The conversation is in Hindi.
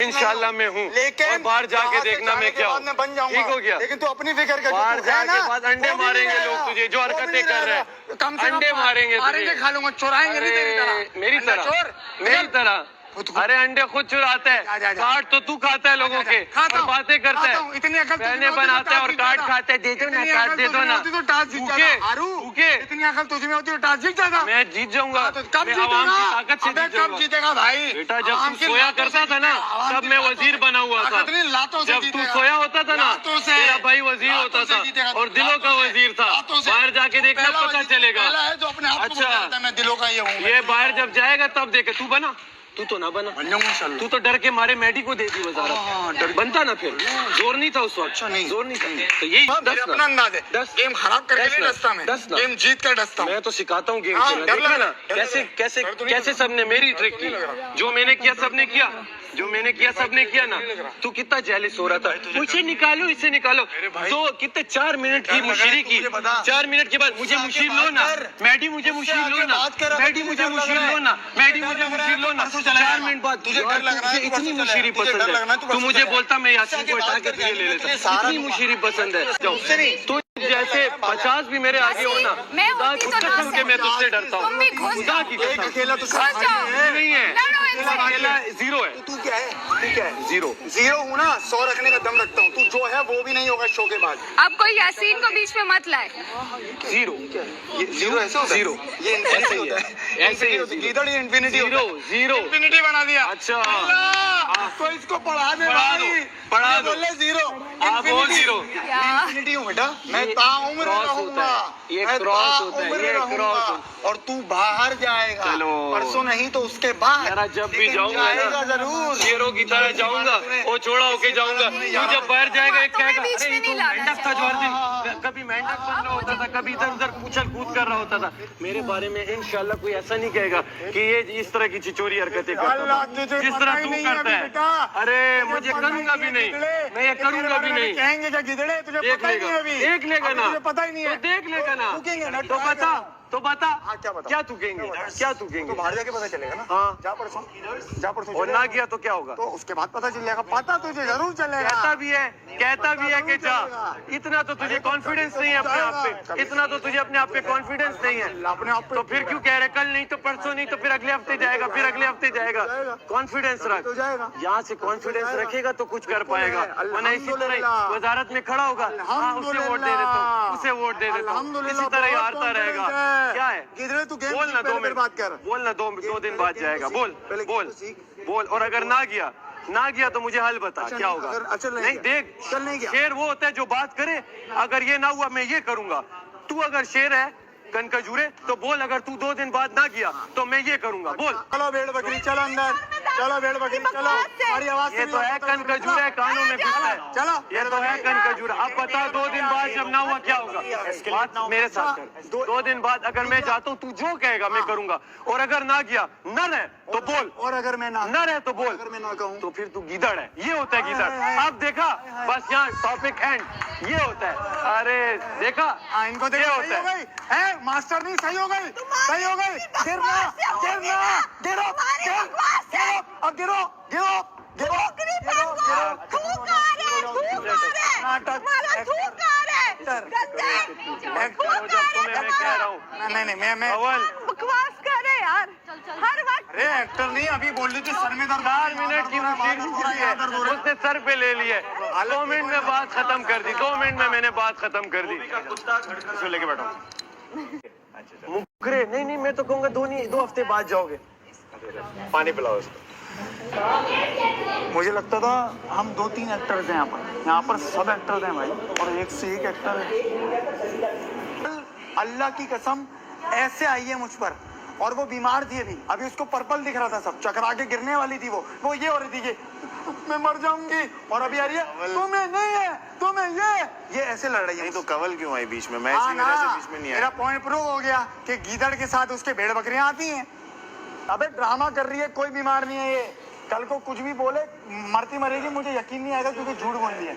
इंशाल्लाह मैं हूँ, लेकिन बाहर जाके देखना मैं क्या हूँ। बन जाऊंगा। ठीक हो गया। लेकिन तू अपनी फिक्र कर, बाहर जाके बाद अंडे मारेंगे लोग तुझे, जो हरकतें कर रहे हैं। अंडे मारेंगे तुझे, खा लूंगा, चुराएंगे नहीं तेरी तरह। मेरी तरह। अरे अंडे खुद चुराते हैं, काट तो तू खाता है लोगों के, और बातें करता है, पहने बनाता है और काट खाता है। दे दो ना, काट दे दो ना। भूखे इतनी अकल तुझ में होती है, टास्क जीत जाता। मैं जीत जाऊंगा, कब आवाम की ताकत से जीत कब जाऊंगा। जीतेगा भाई? बेटा जब तू सोया करता था ना, तब मैं वजीर बना हुआ था। जब तू सोया होता था ना, तेरा भाई वजीर होता था और दिलों का वजीर था। बाहर जाके देखना पता चलेगा। अच्छा, मैं दिलों का ये हूँ। ये बाहर जब जाएगा तब देखे। तू बना, तू तो ना बना। तू तो डर के मारे मैडी को दे दी वजारत। बनता ना, फिर जोर नहीं था उस वक्त। अच्छा नहीं, जोर नहीं था। तो यही अपना अंदाज है। 10 गेम खराब करके डसता मैं, गेम जीत कर डसता हूँ। मैं तो सिखाता हूँ गेम खेलना। देखा ना कैसे कैसे कैसे सबने मेरी ट्रिक की। जो मैंने किया सबने किया, जो मैंने किया सबने किया ना। तू कितना जेलिस हो रहा था, मुझे निकालो, इसे निकालो। तो कितने 4 मिनट की मुशीरी की, 4 मिनट के बाद मुझे मुशीर लो ना मैडी, मुझे मुशीर लो ना मैडी, मुझे मुशीर लो ना मैडी, मुझे मुशीर लो ना। 4 मिनट बाद तुझे डर लग रहा है, इतनी मुशीरी पसंद है। तू मुझे बोलता मैं यासीन को हटा के तुझे ले लेता। इतनी मुशीरी पसंद है। तू जैसे 50 भी मेरे आगे हो ना, खुदा की कसम के मैं तुझसे डरता हूँ। खुदा की कसम। अकेला तो नहीं है, अकेला जीरो है। तू क्या है? ठीक है, जीरो हूँ ना। 100 रखने का दम रखता हूँ। तू जो है वो भी नहीं होगा शो के बाद। अब कोई यासीन को बीच में मत लाए। जीरो, ये जीरो ऐसे होता है? जीरो ये ऐसे ही है, ऐसे ही है। गीदड़ ये इंफिनिटी जीरो जीरो इंफिनिटी बना दिया। अच्छा, तो इसको पढ़ा दे पढ़ा भाई। दो, पढ़ा दो। बोले जीरो, आप वो जीरो। इंफिनिटी हूँ बेटा। मैं ताउम्र रहूंगा, ये मैं क्रॉस होता है, ताउम्र ये रहूंगा। क्रॉस। और तू बाहर जाएगा। चलो। परसों नहीं तो उसके बाद। यार जब भी लेकिन जाऊंगा जाएगा ना, जरूर। शेरों की तरह जाऊंगा, वो छोड़ा होके जाऊंगा। तू जब बाहर जाएगा एक कहेगा, बीच अरे में ये तो नहीं लाना मेंढक था जो हर दिन कभी मेंढक बन रहा होता था, कभी इधर उधर उछल कूद कर रहा होता था। मेरे बारे में इंशाल्लाह कोई ऐसा नहीं कहेगा कि ये इस तरह की चिचोरी हरकतें करता था जिस तरह तू करता है। अरे मुझे करूंगा भी नहीं, मैं ये करूंगा भी नहीं। कहेंगे क्या गिदड़े? तुझे देख पता ही नहीं लेगा, अभी। देख लेगा ना, तुझे पता ही नहीं है। तो देख लेगा ना। थूकेंगे ना, तो बता, तो बता क्या बता? क्या थूकेंगे, क्या थूकेंगे? तो बाहर जाके पता चलेगा ना। हाँ, जा परसों और ना गया तो क्या होगा? तो उसके बाद पता चल जाएगा। पता तुझे जरूर चलेगा। कहता भी है कि जा। इतना तो तुझे कॉन्फिडेंस नहीं है अपने आप पे, इतना तो तुझे अपने आप पे कॉन्फिडेंस नहीं है। अपने आप तो फिर क्यों कह रहे कल नहीं तो परसों नहीं तो फिर अगले हफ्ते जाएगा, फिर अगले हफ्ते जाएगा? कॉन्फिडेंस रख, तो जाएगा। यहाँ से कॉन्फिडेंस रखेगा तो कुछ कर पाएगा, वरना इसी तरह वजारत में खड़ा होगा। हाँ, उसे वोट दे देता हूँ, उसे वोट दे देता हूँ, इसी तरह हारता रहेगा। क्या है? तू गेम बोल ना 2 मिनट बात कर। बोल ना 2 दिन बाद जाएगा। बोल पहले बोल बोल। और अगर ना गया तो मुझे हल बता क्या होगा। नहीं देख, चल नहीं गया। शेर वो होता है जो बात करे। अगर ये ना हुआ मैं ये करूंगा। तू अगर शेर है कनकजूरे तो बोल, अगर तू 2 दिन बाद ना गया तो मैं ये करूंगा। बोल। चलो भेड़ बकरी, चलो अंदर, चलो भेड़ बकरी, चलो। हमारी आवाज ये तो है कनकजूरा, कानों में घुसता है। चलो, ये तो है कनकजूरा। अब बता 2 दिन बाद जब ना हुआ क्या होगा? बात मेरे साथ कर। 2 दिन बाद अगर मैं जाता हूँ, तू जो कहेगा मैं करूंगा। और अगर ना गया, न रहे तो बोल। और अगर मैं ना रहे तो बोल। अगर मैं ना कहूँ तो फिर तू गीदड़ है। ये होता है गीदड़। अब देखा, बस यहाँ टॉपिक एंड। ये होता है। अरे देखा, इनको ये होता है। मास्टर नहीं सही हो गई, सही हो गई। गिरना, गिरना, गिरो, अब गिरो, गिरो, गिरो, नाटक मैं कह रहा हूँ। नहीं मैं बकवास कर रहे यार हर वक्त। अरे एक्टर नहीं, अभी बोल रही थी सर में दर्द। 4 मिनट की उसने सर पे ले लिया। 2 मिनट में बात खत्म कर दी, 2 मिनट में मैंने बात खत्म कर दी। इसको लेके बैठा मुकरे। नहीं मैं तो कहूँगा 2 हफ्ते बाद जाओगे। पानी पिलाओ उसको। मुझे लगता था हम 2-3 एक्टर्स हैं यहाँ पर सब एक्टर्स हैं भाई, और एक से एक एक्टर है। अल्लाह की कसम ऐसे आई है मुझ पर, और वो बीमार थी अभी उसको पर्पल दिख रहा था, सब चकरा के गिरने वाली थी। वो ये हो रही थी कि मैं मर जाऊंगी, और अभी आ रही है तुम्हें नहीं है, तुम्हें ये ऐसे लड़ रही है। नहीं तो कवल क्यों आई बीच में? मैच की वजह से बीच में नहीं आई। मेरा पॉइंट प्रूव हो गया कि गीदड़ के साथ उसके भेड़ बकरियां आती हैं। अबे ड्रामा कर रही है, कोई बीमार नहीं है ये। कल को कुछ भी बोले, मरती मरेगी, मुझे यकीन नहीं आएगा क्योंकि झूठ बोल रही है।